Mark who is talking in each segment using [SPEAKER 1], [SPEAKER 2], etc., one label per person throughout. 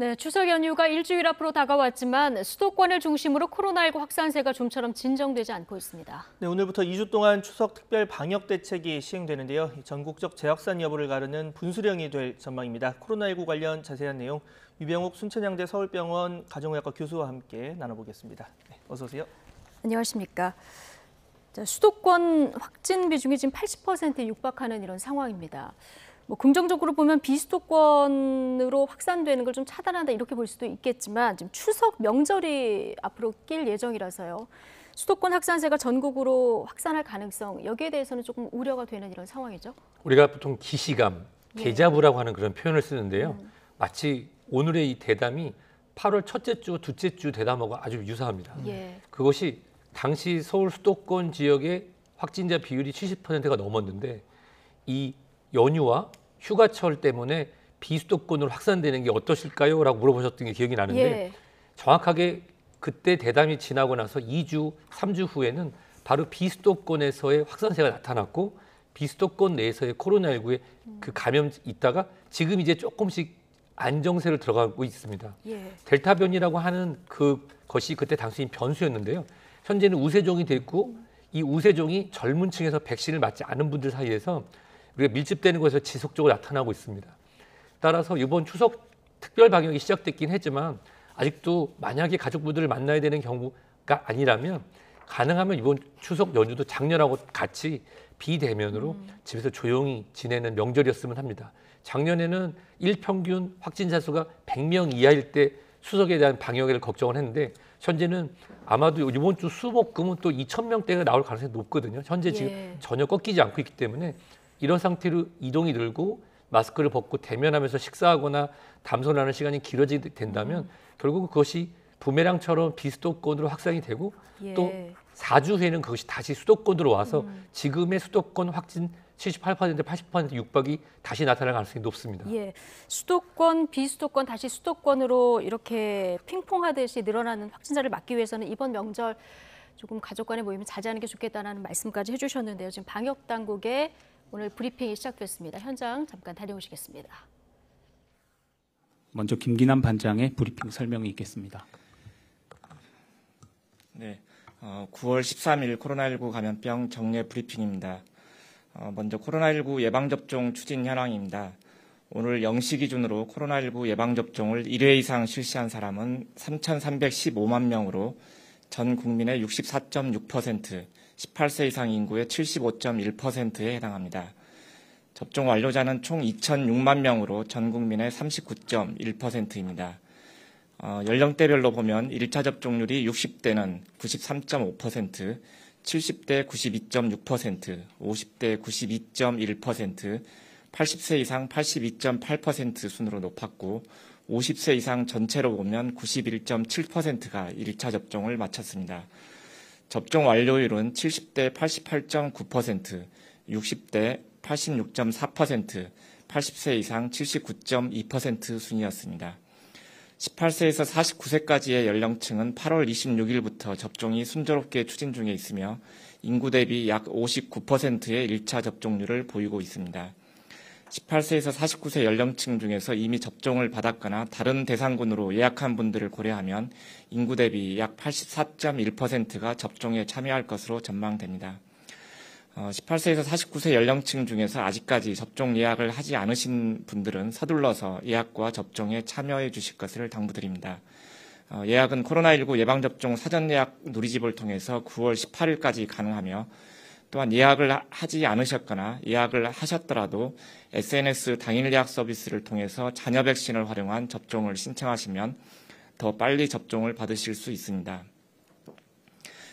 [SPEAKER 1] 네, 추석 연휴가 일주일 앞으로 다가왔지만 수도권을 중심으로 코로나19 확산세가 좀처럼 진정되지 않고 있습니다.
[SPEAKER 2] 네, 오늘부터 2주 동안 추석 특별 방역 대책이 시행되는데요. 전국적 재확산 여부를 가르는 분수령이 될 전망입니다. 코로나19 관련 자세한 내용 유병욱 순천향대 서울병원 가정의학과 교수와 함께 나눠보겠습니다. 네, 어서 오세요.
[SPEAKER 1] 안녕하십니까. 수도권 확진 비중이 지금 80%에 육박하는 이런 상황입니다. 긍정적으로 보면 비수도권으로 확산되는 걸 좀 차단한다 이렇게 볼 수도 있겠지만 지금 추석 명절이 앞으로 낄 예정이라서요. 수도권 확산세가 전국으로 확산할 가능성 여기에 대해서는 조금 우려가 되는 이런 상황이죠.
[SPEAKER 3] 우리가 보통 기시감, 데자부라고 하는 그런 표현을 쓰는데요. 마치 오늘의 이 대담이 8월 첫째 주, 둘째 주 대담하고 아주 유사합니다. 그것이 당시 서울 수도권 지역의 확진자 비율이 70%가 넘었는데 이 연휴와 휴가철 때문에 비수도권으로 확산되는 게 어떠실까요? 라고 물어보셨던 게 기억이 나는데 정확하게 그때 대담이 지나고 나서 2주, 3주 후에는 바로 비수도권에서의 확산세가 나타났고 비수도권 내에서의 코로나19의 그 감염이 있다가 지금 이제 조금씩 안정세를 들어가고 있습니다. 델타 변이라고 하는 그것이 그때 단순히 변수였는데요. 현재는 우세종이 됐고 이 우세종이 젊은 층에서 백신을 맞지 않은 분들 사이에서 우리가 밀집되는 곳에서 지속적으로 나타나고 있습니다. 따라서 이번 추석 특별 방역이 시작됐긴 했지만 아직도 만약에 가족분들을 만나야 되는 경우가 아니라면 가능하면 이번 추석 연휴도 작년하고 같이 비대면으로 집에서 조용히 지내는 명절이었으면 합니다. 작년에는 일평균 확진자 수가 100명 이하일 때 추석에 대한 방역을 걱정을 했는데 현재는 아마도 이번 주 수목금은 또 2,000명대가 나올 가능성이 높거든요. 현재 지금 전혀 꺾이지 않고 있기 때문에 이런 상태로 이동이 늘고 마스크를 벗고 대면하면서 식사하거나 담소하는 시간이 길어지게 된다면 결국 그것이 부메랑처럼 비수도권으로 확산이 되고 또 4주 후에는 그것이 다시 수도권으로 와서 지금의 수도권 확진 78%, 80% 육박이 다시 나타날 가능성이 높습니다.
[SPEAKER 1] 수도권, 비수도권, 다시 수도권으로 이렇게 핑퐁하듯이 늘어나는 확진자를 막기 위해서는 이번 명절 조금 가족 간의 모임을 자제하는 게 좋겠다는 말씀까지 해주셨는데요. 지금 방역 당국의 오늘 브리핑이 시작됐습니다. 현장 잠깐 다녀오시겠습니다.
[SPEAKER 4] 먼저 김기남 반장의 브리핑 설명이 있겠습니다.
[SPEAKER 5] 네, 9월 13일 코로나19 감염병 정례 브리핑입니다. 먼저 코로나19 예방접종 추진 현황입니다. 오늘 0시 기준으로 코로나19 예방접종을 1회 이상 실시한 사람은 3,315만 명으로 전 국민의 64.6%, 18세 이상 인구의 75.1%에 해당합니다. 접종 완료자는 총 2,006만 명으로 전 국민의 39.1%입니다. 연령대별로 보면 1차 접종률이 60대는 93.5%, 70대 92.6%, 50대 92.1%, 80세 이상 82.8% 순으로 높았고 50세 이상 전체로 보면 91.7%가 1차 접종을 마쳤습니다. 접종 완료율은 70대 88.9%, 60대 86.4%, 80세 이상 79.2% 순이었습니다. 18세에서 49세까지의 연령층은 8월 26일부터 접종이 순조롭게 추진 중에 있으며 인구 대비 약 59%의 1차 접종률을 보이고 있습니다. 18세에서 49세 연령층 중에서 이미 접종을 받았거나 다른 대상군으로 예약한 분들을 고려하면 인구 대비 약 84.1%가 접종에 참여할 것으로 전망됩니다. 18세에서 49세 연령층 중에서 아직까지 접종 예약을 하지 않으신 분들은 서둘러서 예약과 접종에 참여해 주실 것을 당부드립니다. 예약은 코로나19 예방접종 사전예약 누리집을 통해서 9월 18일까지 가능하며 또한 예약을 하지 않으셨거나 예약을 하셨더라도 SNS 당일 예약 서비스를 통해서 자녀 백신을 활용한 접종을 신청하시면 더 빨리 접종을 받으실 수 있습니다.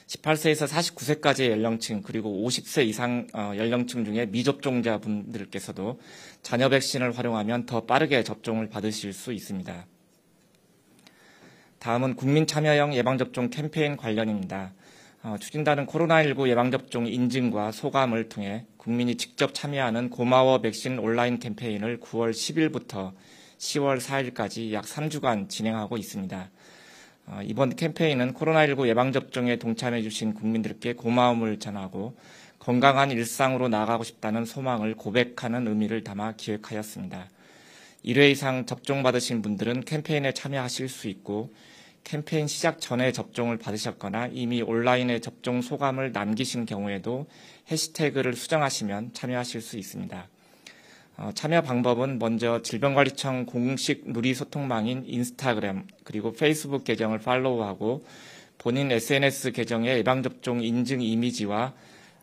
[SPEAKER 5] 18세에서 49세까지의 연령층 그리고 50세 이상 연령층 중에 미접종자 분들께서도 자녀 백신을 활용하면 더 빠르게 접종을 받으실 수 있습니다. 다음은 국민참여형 예방접종 캠페인 관련입니다. 추진단은 코로나19 예방접종 인증과 소감을 통해 국민이 직접 참여하는 고마워 백신 온라인 캠페인을 9월 10일부터 10월 4일까지 약 3주간 진행하고 있습니다. 이번 캠페인은 코로나19 예방접종에 동참해 주신 국민들께 고마움을 전하고 건강한 일상으로 나아가고 싶다는 소망을 고백하는 의미를 담아 기획하였습니다. 1회 이상 접종받으신 분들은 캠페인에 참여하실 수 있고 캠페인 시작 전에 접종을 받으셨거나 이미 온라인에 접종 소감을 남기신 경우에도 해시태그를 수정하시면 참여하실 수 있습니다. 참여 방법은 먼저 질병관리청 공식 누리소통망인 인스타그램 그리고 페이스북 계정을 팔로우하고 본인 SNS 계정에 예방접종 인증 이미지와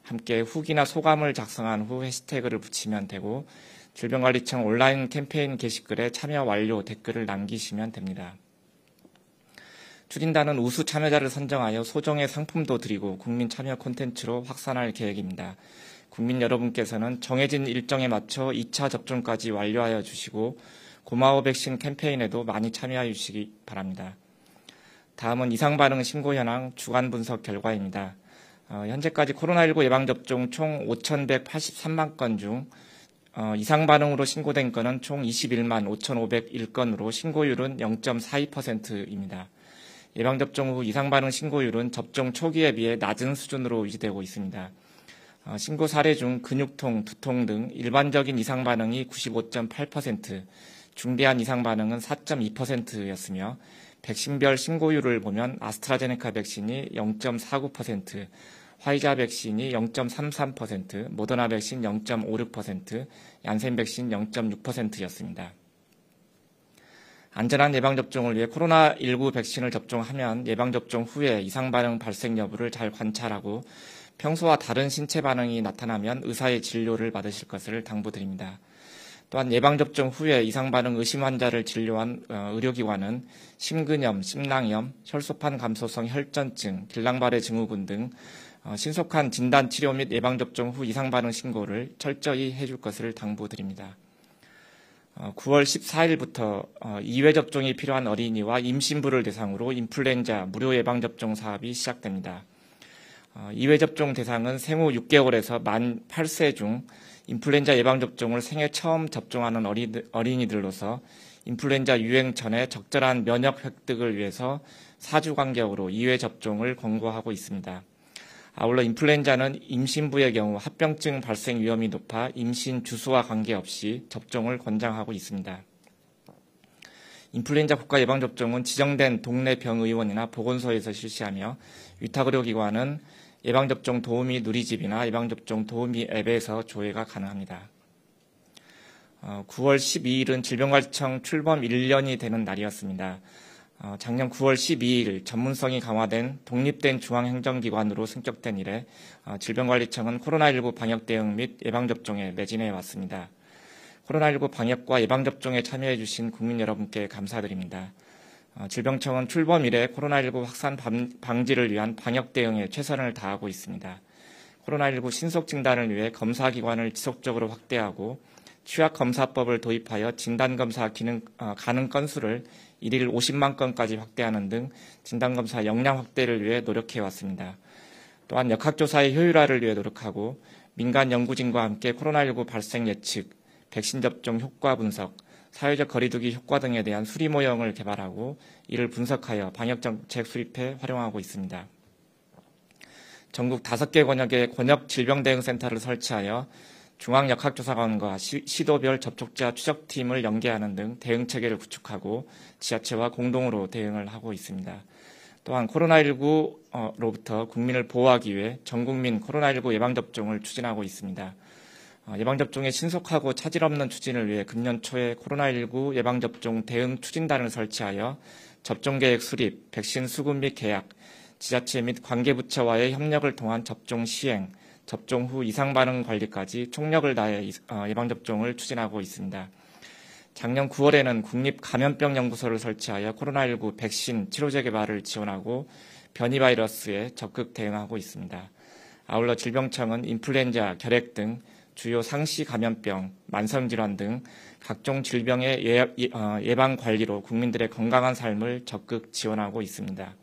[SPEAKER 5] 함께 후기나 소감을 작성한 후 해시태그를 붙이면 되고 질병관리청 온라인 캠페인 게시글에 참여 완료 댓글을 남기시면 됩니다. 추진단은 우수 참여자를 선정하여 소정의 상품도 드리고 국민 참여 콘텐츠로 확산할 계획입니다. 국민 여러분께서는 정해진 일정에 맞춰 2차 접종까지 완료하여 주시고 고마워 백신 캠페인에도 많이 참여해 주시기 바랍니다. 다음은 이상반응 신고 현황 주간 분석 결과입니다. 현재까지 코로나19 예방접종 총 5,183만 건 중 이상반응으로 신고된 건은 총 21만 5,501건으로 신고율은 0.42%입니다. 예방접종 후 이상반응 신고율은 접종 초기에 비해 낮은 수준으로 유지되고 있습니다. 신고 사례 중 근육통, 두통 등 일반적인 이상반응이 95.8%, 중대한 이상반응은 4.2%였으며 백신별 신고율을 보면 아스트라제네카 백신이 0.49%, 화이자 백신이 0.33%, 모더나 백신 0.56%, 얀센 백신 0.6%였습니다. 안전한 예방접종을 위해 코로나19 백신을 접종하면 예방접종 후에 이상반응 발생 여부를 잘 관찰하고 평소와 다른 신체 반응이 나타나면 의사의 진료를 받으실 것을 당부드립니다. 또한 예방접종 후에 이상반응 의심 환자를 진료한 의료기관은 심근염, 심낭염, 혈소판 감소성 혈전증, 길랑발해 증후군 등 신속한 진단 치료 및 예방접종 후 이상반응 신고를 철저히 해줄 것을 당부드립니다. 9월 14일부터 2회 접종이 필요한 어린이와 임신부를 대상으로 인플루엔자 무료 예방접종 사업이 시작됩니다. 2회 접종 대상은 생후 6개월에서 만 8세 중 인플루엔자 예방접종을 생애 처음 접종하는 어린이들로서 인플루엔자 유행 전에 적절한 면역 획득을 위해서 4주 간격으로 2회 접종을 권고하고 있습니다. 아울러 인플루엔자는 임신부의 경우 합병증 발생 위험이 높아 임신 주소와 관계없이 접종을 권장하고 있습니다. 인플루엔자 국가 예방접종은 지정된 동네 병의원이나 보건소에서 실시하며 위탁의료기관은 예방접종 도우미 누리집이나 예방접종 도우미 앱에서 조회가 가능합니다. 9월 12일은 질병관리청 출범 1년이 되는 날이었습니다. 작년 9월 12일 전문성이 강화된 독립된 중앙행정기관으로 승격된 이래 질병관리청은 코로나19 방역 대응 및 예방접종에 매진해 왔습니다. 코로나19 방역과 예방접종에 참여해 주신 국민 여러분께 감사드립니다. 질병청은 출범 이래 코로나19 확산 방지를 위한 방역 대응에 최선을 다하고 있습니다. 코로나19 신속 진단을 위해 검사기관을 지속적으로 확대하고 취약검사법을 도입하여 진단검사 가능 건수를 일일 50만 건까지 확대하는 등 진단검사 역량 확대를 위해 노력해왔습니다. 또한 역학조사의 효율화를 위해 노력하고 민간 연구진과 함께 코로나19 발생 예측, 백신 접종 효과 분석, 사회적 거리두기 효과 등에 대한 수리 모형을 개발하고 이를 분석하여 방역정책 수립에 활용하고 있습니다. 전국 5개 권역에 권역질병대응센터를 설치하여 중앙역학조사관과 시도별 접촉자 추적팀을 연계하는 등 대응체계를 구축하고 지자체와 공동으로 대응을 하고 있습니다. 또한 코로나19로부터 국민을 보호하기 위해 전국민 코로나19 예방접종을 추진하고 있습니다. 예방접종의 신속하고 차질 없는 추진을 위해 금년 초에 코로나19 예방접종 대응 추진단을 설치하여 접종계획 수립, 백신 수급 및 계약, 지자체 및 관계부처와의 협력을 통한 접종 시행, 접종 후 이상반응 관리까지 총력을 다해 예방접종을 추진하고 있습니다. 작년 9월에는 국립감염병연구소를 설치하여 코로나19 백신 치료제 개발을 지원하고 변이 바이러스에 적극 대응하고 있습니다. 아울러 질병청은 인플루엔자, 결핵 등 주요 상시 감염병, 만성질환 등 각종 질병의 예방 관리로 국민들의 건강한 삶을 적극 지원하고 있습니다.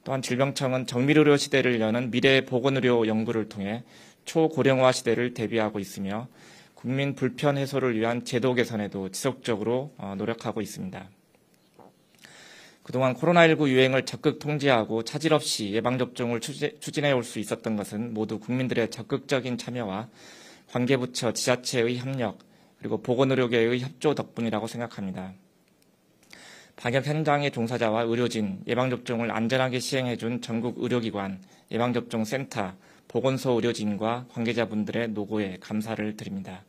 [SPEAKER 5] 또한 질병청은 정밀의료 시대를 여는 미래 보건의료 연구를 통해 초고령화 시대를 대비하고 있으며 국민 불편 해소를 위한 제도 개선에도 지속적으로 노력하고 있습니다. 그동안 코로나19 유행을 적극 통제하고 차질 없이 예방접종을 추진해 올 수 있었던 것은 모두 국민들의 적극적인 참여와 관계부처 지자체의 협력, 그리고 보건의료계의 협조 덕분이라고 생각합니다. 방역 현장의 종사자와 의료진, 예방접종을 안전하게 시행해준 전국 의료기관, 예방접종센터, 보건소 의료진과 관계자분들의 노고에 감사를 드립니다.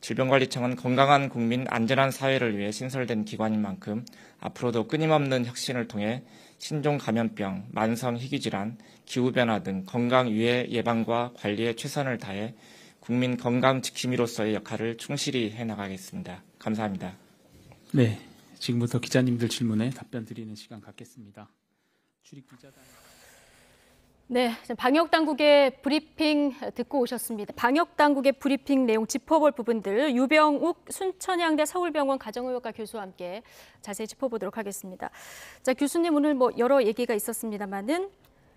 [SPEAKER 5] 질병관리청은 건강한 국민, 안전한 사회를 위해 신설된 기관인 만큼 앞으로도 끊임없는 혁신을 통해 신종 감염병, 만성 희귀질환, 기후변화 등 건강 위해 예방과 관리에 최선을 다해 국민 건강 지킴이로서의 역할을 충실히 해나가겠습니다. 감사합니다.
[SPEAKER 4] 네, 지금부터 기자님들 질문에 답변 드리는 시간 갖겠습니다. 출입기자단.
[SPEAKER 1] 네, 방역 당국의 브리핑 듣고 오셨습니다. 방역 당국의 브리핑 내용 짚어볼 부분들 유병욱 순천향대 서울병원 가정의학과 교수와 함께 자세히 짚어보도록 하겠습니다. 자, 교수님 오늘 여러 얘기가 있었습니다만은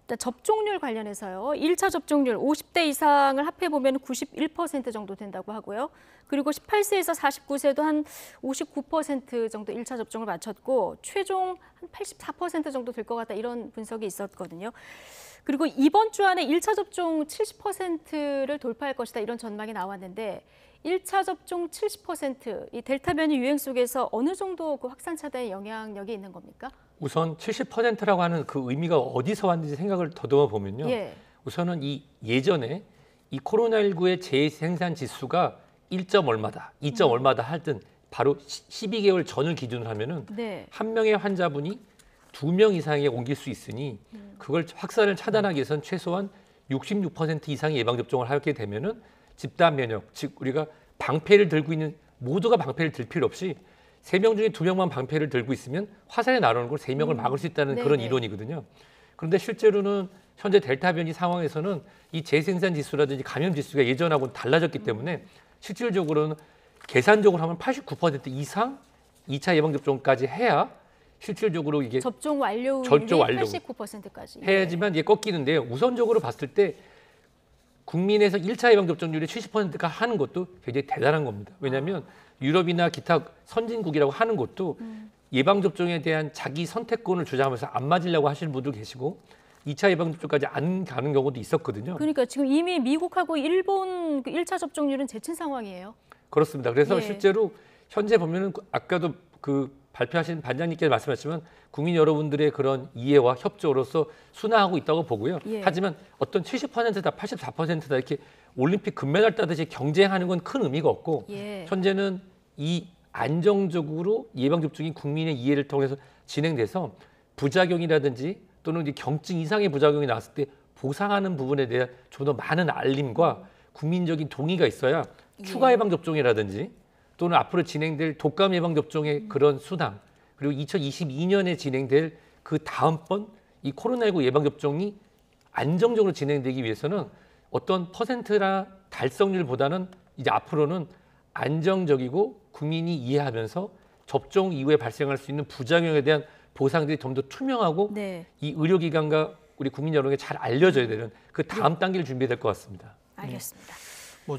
[SPEAKER 1] 일단 접종률 관련해서요. 1차 접종률 50대 이상을 합해보면 91% 정도 된다고 하고요. 그리고 18세에서 49세도 한 59% 정도 1차 접종을 마쳤고 최종 한 84% 정도 될 것 같다 이런 분석이 있었거든요. 그리고 이번 주 안에 1차 접종 70%를 돌파할 것이다 이런 전망이 나왔는데 1차 접종 70%, 이 델타 변이 유행 속에서 어느 정도 그 확산 차단에 영향력이 있는 겁니까?
[SPEAKER 3] 우선 70%라고 하는 그 의미가 어디서 왔는지 생각을 더듬어 보면요. 우선은 예전에 이 코로나19의 재생산 지수가 1점 얼마다, 2점 얼마다 할 땐 바로 12개월 전을 기준으로 하면은 한 명의 환자분이 2명 이상에 옮길 수 있으니 그걸 확산을 차단하기 위해서는 최소한 66% 이상의 예방접종을 하게 되면은 집단 면역, 즉 우리가 방패를 들고 있는 모두가 방패를 들 필요 없이 3명 중에 2명만 방패를 들고 있으면 화살이 날아오는 걸 3명을 막을 수 있다는 그런 이론이거든요. 그런데 실제로는 현재 델타 변이 상황에서는 이 재생산 지수라든지 감염 지수가 예전하고는 달라졌기 때문에 실질적으로는 계산적으로 하면 89% 이상 2차 예방접종까지 해야 실질적으로 이게
[SPEAKER 1] 접종 완료율이 89%까지
[SPEAKER 3] 해야지만 이게 꺾이는데요. 우선적으로 봤을 때 국민에서 1차 예방접종률이 70%가 하는 것도 굉장히 대단한 겁니다. 왜냐하면 유럽이나 기타 선진국이라고 하는 것도 예방접종에 대한 자기 선택권을 주장하면서 안 맞으려고 하시는 분도 계시고 2차 예방접종까지 안 가는 경우도 있었거든요.
[SPEAKER 1] 그러니까 지금 이미 미국하고 일본 그 1차 접종률은 제친 상황이에요.
[SPEAKER 3] 그렇습니다. 그래서 실제로 현재 보면은 아까도 그 발표하신 반장님께서 말씀하셨지만 국민 여러분들의 그런 이해와 협조로서 순화하고 있다고 보고요. 하지만 어떤 70%다 84%다 이렇게 올림픽 금메달 따듯이 경쟁하는 건 큰 의미가 없고 현재는 이 안정적으로 예방접종이 국민의 이해를 통해서 진행돼서 부작용이라든지 또는 이제 경증 이상의 부작용이 나왔을 때 보상하는 부분에 대한 좀 더 많은 알림과 국민적인 동의가 있어야 추가 예방접종이라든지 또는 앞으로 진행될 독감 예방접종의 그런 수당 그리고 2022년에 진행될 그 다음번 이 코로나19 예방접종이 안정적으로 진행되기 위해서는 어떤 퍼센트나 달성률보다는 이제 앞으로는 안정적이고 국민이 이해하면서 접종 이후에 발생할 수 있는 부작용에 대한 보상들이 좀 더 투명하고 이 의료기관과 우리 국민 여러분에게 잘 알려져야 되는 그 다음 단계를 준비해야 될 것 같습니다.
[SPEAKER 1] 알겠습니다.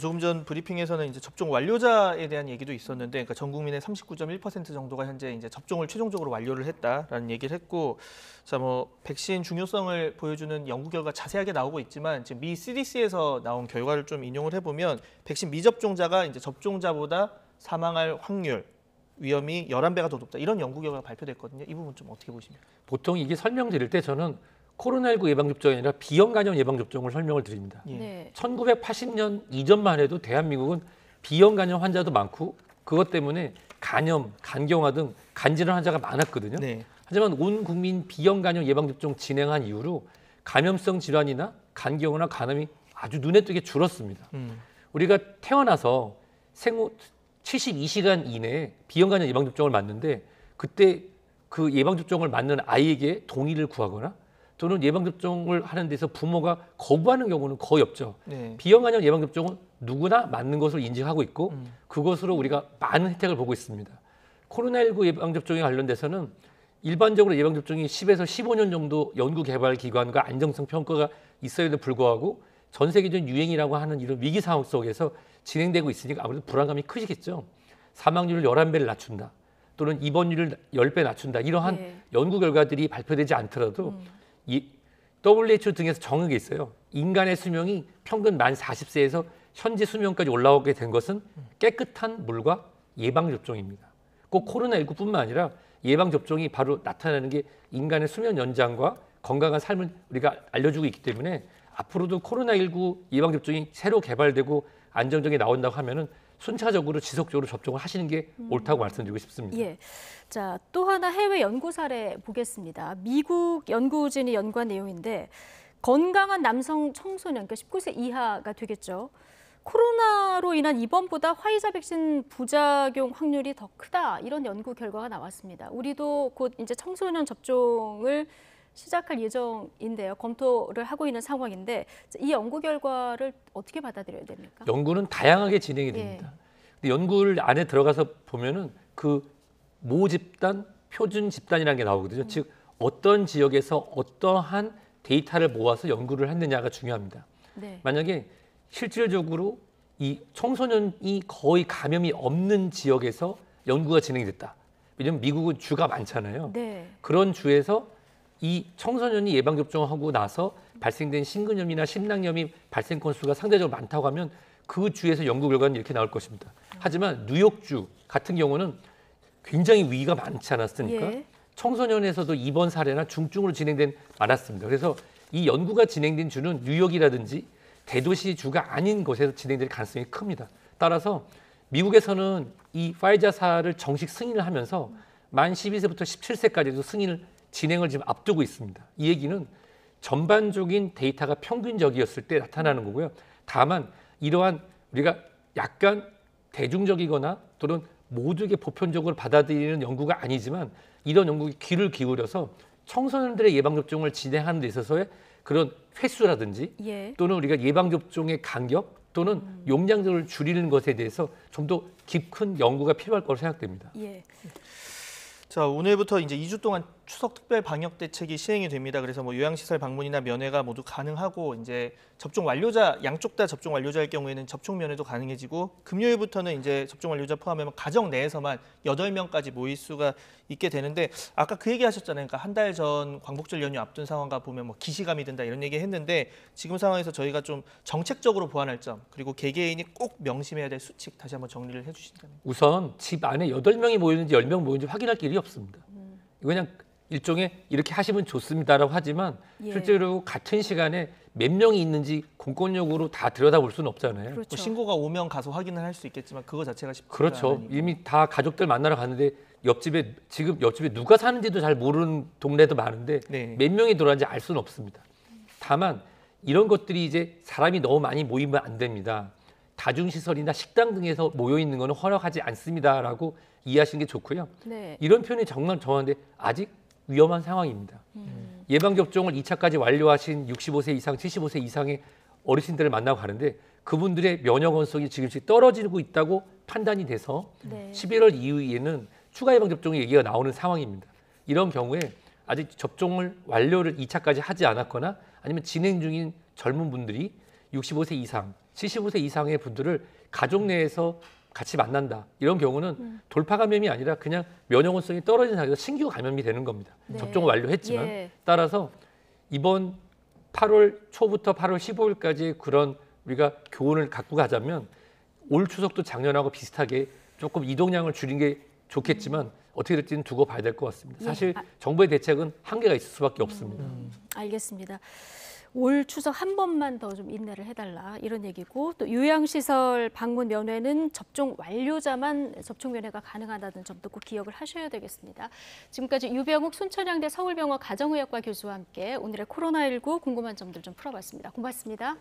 [SPEAKER 2] 조금 전 브리핑에서는 이제 접종 완료자에 대한 얘기도 있었는데, 그러니까 전 국민의 39.1% 정도가 현재 이제 접종을 최종적으로 완료를 했다라는 얘기를 했고, 자 백신 중요성을 보여주는 연구 결과 자세하게 나오고 있지만 지금 미 CDC에서 나온 결과를 좀 인용을 해보면 백신 미접종자가 이제 접종자보다 사망할 확률 위험이 11배가 더 높다 이런 연구 결과가 발표됐거든요. 이 부분 좀 어떻게 보십니까?
[SPEAKER 3] 보통 이게 설명드릴 때 저는 코로나19 예방접종이 아니라 비형간염 예방접종을 설명을 드립니다. 1980년 이전만 해도 대한민국은 비형간염 환자도 많고 그것 때문에 간염, 간경화 등 간질환 환자가 많았거든요. 하지만 온 국민 비형간염 예방접종 진행한 이후로 감염성 질환이나 간경화나 간암이 아주 눈에 띄게 줄었습니다. 우리가 태어나서 생후 72시간 이내에 비형간염 예방접종을 맞는데 그때 그 예방접종을 맞는 아이에게 동의를 구하거나 또는 예방접종을 하는 데서 부모가 거부하는 경우는 거의 없죠. 비형간염 예방접종은 누구나 맞는 것으로 인지하고 있고 그것으로 우리가 많은 혜택을 보고 있습니다. 코로나19 예방접종에 관련돼서는 일반적으로 예방접종이 10에서 15년 정도 연구개발기관과 안정성 평가가 있어야도 불구하고 전 세계적인 유행이라고 하는 이런 위기 상황 속에서 진행되고 있으니까 아무래도 불안감이 크시겠죠. 사망률을 11배를 낮춘다. 또는 입원율을 10배 낮춘다. 이러한 연구 결과들이 발표되지 않더라도 이 WHO 등에서 정한 게 있어요. 인간의 수명이 평균 만 40세에서 현재 수명까지 올라오게 된 것은 깨끗한 물과 예방접종입니다. 꼭 코로나19뿐만 아니라 예방접종이 바로 나타나는 게 인간의 수명 연장과 건강한 삶을 우리가 알려주고 있기 때문에 앞으로도 코로나19 예방접종이 새로 개발되고 안정적이 나온다고 하면은 순차적으로 지속적으로 접종을 하시는 게 옳다고 말씀드리고 싶습니다.
[SPEAKER 1] 예. 자, 또 하나 해외 연구 사례 보겠습니다. 미국 연구진이 연구한 내용인데 건강한 남성 청소년, 그러니까 19세 이하가 되겠죠. 코로나로 인한 입원보다 화이자 백신 부작용 확률이 더 크다. 이런 연구 결과가 나왔습니다. 우리도 곧 이제 청소년 접종을 시작할 예정인데요. 검토를 하고 있는 상황인데 이 연구 결과를 어떻게 받아들여야 됩니까?
[SPEAKER 3] 연구는 다양하게 진행이 됩니다. 근데 연구를 안에 들어가서 보면은 그 모 집단, 표준 집단이라는 게 나오거든요. 즉 어떤 지역에서 어떠한 데이터를 모아서 연구를 했느냐가 중요합니다.
[SPEAKER 1] 네.
[SPEAKER 3] 만약에 실질적으로 이 청소년이 거의 감염이 없는 지역에서 연구가 진행이 됐다. 왜냐하면 미국은 주가 많잖아요.
[SPEAKER 1] 네.
[SPEAKER 3] 그런 주에서 이 청소년이 예방접종하고 나서 발생된 심근염이나 심낭염이 발생 건수가 상대적으로 많다고 하면 그 주에서 연구 결과는 이렇게 나올 것입니다. 하지만 뉴욕주 같은 경우는 굉장히 위기가 많지 않았으니까
[SPEAKER 1] 예.
[SPEAKER 3] 청소년에서도 입원 사례나 중증으로 진행된 많았습니다. 그래서 이 연구가 진행된 주는 뉴욕이라든지 대도시 주가 아닌 곳에서 진행될 가능성이 큽니다. 따라서 미국에서는 이 파이자사를 정식 승인을 하면서 만 12세부터 17세까지도 승인을 진행을 지금 앞두고 있습니다. 이 얘기는 전반적인 데이터가 평균적이었을 때 나타나는 거고요. 다만 이러한 우리가 약간 대중적이거나 또는 모두에게 보편적으로 받아들이는 연구가 아니지만 이런 연구에 귀를 기울여서 청소년들의 예방접종을 진행하는 데 있어서의 그런 횟수라든지
[SPEAKER 1] 예.
[SPEAKER 3] 또는 우리가 예방접종의 간격 또는 용량들을 줄이는 것에 대해서 좀 더 깊은 연구가 필요할 거로 생각됩니다.
[SPEAKER 1] 예.
[SPEAKER 2] 자, 오늘부터 이제 2주 동안 추석 특별 방역 대책이 시행이 됩니다. 그래서 뭐 요양시설 방문이나 면회가 모두 가능하고 이제 접종 완료자 양쪽 다 접종 완료자일 경우에는 접촉 면회도 가능해지고 금요일부터는 이제 접종 완료자 포함하면 가정 내에서만 8명까지 모일 수가 있게 되는데 아까 그 얘기 하셨잖아요. 그러니까 한 달 전 광복절 연휴 앞둔 상황과 보면 뭐 기시감이 든다 이런 얘기 했는데 지금 상황에서 저희가 좀 정책적으로 보완할 점 그리고 개개인이 꼭 명심해야 될 수칙 다시 한번 정리를 해주신다면.
[SPEAKER 3] 우선 집 안에 8명이 모이는지 10명 모이는지 확인할 길이 없습니다. 그냥 일종의 이렇게 하시면 좋습니다라고 하지만
[SPEAKER 1] 예.
[SPEAKER 3] 실제로 같은 시간에 몇 명이 있는지 공권력으로 다 들여다볼 수는 없잖아요.
[SPEAKER 1] 그렇죠.
[SPEAKER 2] 뭐 신고가 오면 가서 확인을 할 수 있겠지만 그거 자체가 쉽지가
[SPEAKER 3] 그렇죠.
[SPEAKER 2] 않으니까.
[SPEAKER 3] 이미 다 가족들 만나러 갔는데 지금 옆집에 누가 사는지도 잘 모르는 동네도 많은데
[SPEAKER 2] 네.
[SPEAKER 3] 몇 명이 들어왔는지 알 수는 없습니다. 다만 이런 것들이 이제 사람이 너무 많이 모이면 안 됩니다. 다중시설이나 식당 등에서 모여 있는 것은 허락하지 않습니다라고 이해하시는 게 좋고요.
[SPEAKER 1] 네.
[SPEAKER 3] 이런 표현이 정말 정확한데 아직 위험한 상황입니다. 예방접종을 2차까지 완료하신 65세 이상, 75세 이상의 어르신들을 만나고 가는데 그분들의 면역 원성이 지금씩 떨어지고 있다고 판단이 돼서
[SPEAKER 1] 네.
[SPEAKER 3] 11월 이후에는 추가 예방접종의 얘기가 나오는 상황입니다. 이런 경우에 아직 접종을 완료를 2차까지 하지 않았거나 아니면 진행 중인 젊은 분들이 65세 이상, 75세 이상의 분들을 가족 내에서 같이 만난다. 이런 경우는 돌파 감염이 아니라 그냥 면역 원성이 떨어진 상태에서 신규 감염이 되는 겁니다.
[SPEAKER 1] 네.
[SPEAKER 3] 접종을 완료했지만
[SPEAKER 1] 예.
[SPEAKER 3] 따라서 이번 8월 초부터 8월 15일까지 그런 우리가 교훈을 갖고 가자면 올 추석도 작년하고 비슷하게 조금 이동량을 줄인 게 좋겠지만 어떻게 될지는 두고 봐야 될 것 같습니다. 사실 정부의 대책은 한계가 있을 수밖에 없습니다.
[SPEAKER 1] 알겠습니다. 올 추석 한 번만 더 좀 인내를 해달라 이런 얘기고 또 요양시설 방문 면회는 접종 완료자만 접촉 면회가 가능하다는 점도 꼭 기억을 하셔야 되겠습니다. 지금까지 유병욱 순천향대 서울병원 가정의학과 교수와 함께 오늘의 코로나19 궁금한 점들 좀 풀어봤습니다. 고맙습니다.